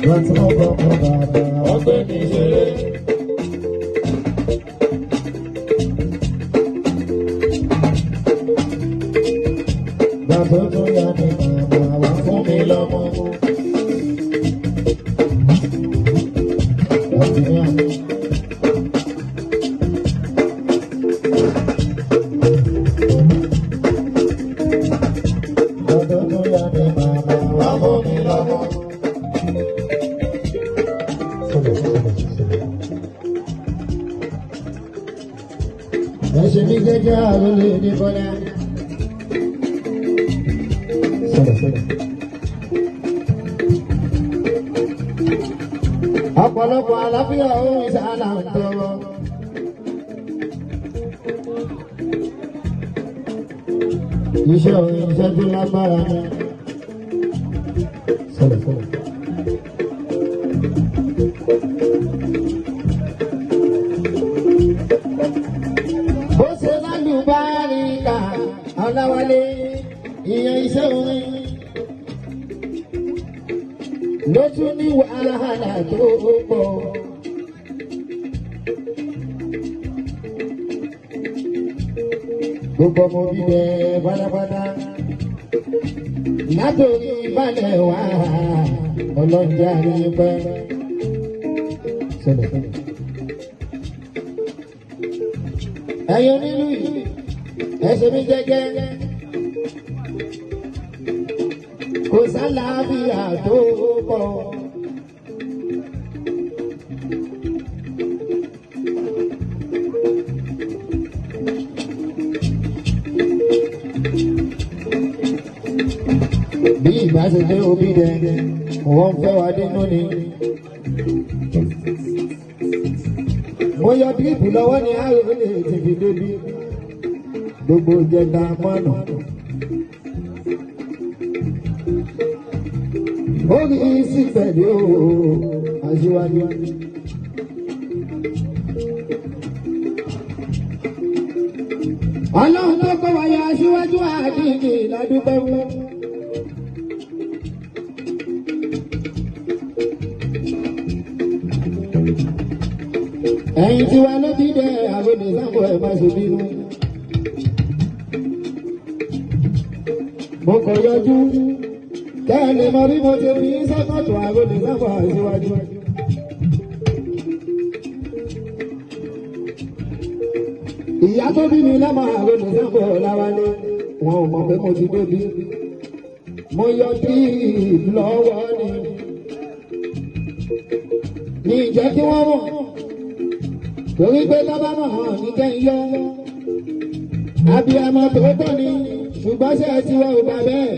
Láti ọkọ̀ ọkọ̀ bàbá ọgbẹ́ ní ìṣeré. Bàbá tó yá ni màmá wá fún mi lọ́mọ. Ẹ̀ṣẹ̀ mi jẹ́jẹ́ àrólé ní bọ́lá. Ọ̀pọ̀lọpọ̀ àlàáfíà ohun ìsàlà ń tọrọ. Iṣẹ́ òun iṣẹ́ tó lágbára ni. Bó ṣe lálùbáríkà Ọláwálé ìyẹn iṣẹ́ orin ló tún ní wàhálà tó pọ̀. Gbogbo ọmọ bíbẹ pátápátá látòrí ìbàlẹ̀ wá ọlọ́jà rí pẹ́. Ẹ̀yin onílù yìí ẹ̀ṣẹ̀ mi jẹ́jẹ́ kò sálàáfíà tó pọ̀. Bí ìgbà ṣe dé òbí dẹ wọ́n fẹ́ wá dínú ni. Mo yọ díìpù lọ́wọ́ ní ààrẹ lè ti fi débi gbogbo jẹta mọ́nà. Ó rí sí pẹ̀lú aṣíwájú. Ọlọ́run tó kọ́ wáyé aṣíwájú àdìgì ládùúgbò wọn. Ẹ̀yin tí wá ló ti dẹ àwọn ìsàmù ẹ̀ máa ṣe bínú. Mo kọ̀ yọjú kẹ́lẹ̀ mọ bí mo ṣe fi sẹ́kọ̀tù àwọn ìsàmù àṣíwájú. Ìyá tó bí mi lọ́mọ àwọn ìsàmù Ọláwálé wọn ò mọ̀ pé mo ti débi. Mo yọ tí lọ́wọ́ ni. Ní ìjẹ́ kí wọ́n mọ̀. Torí pé tọ́ba mọ̀ ní kẹ́yìn yọ. Abiyamọ tòótọ́ ni ṣùgbọ́n ṣe ti wọ ògbà bẹ́ẹ̀.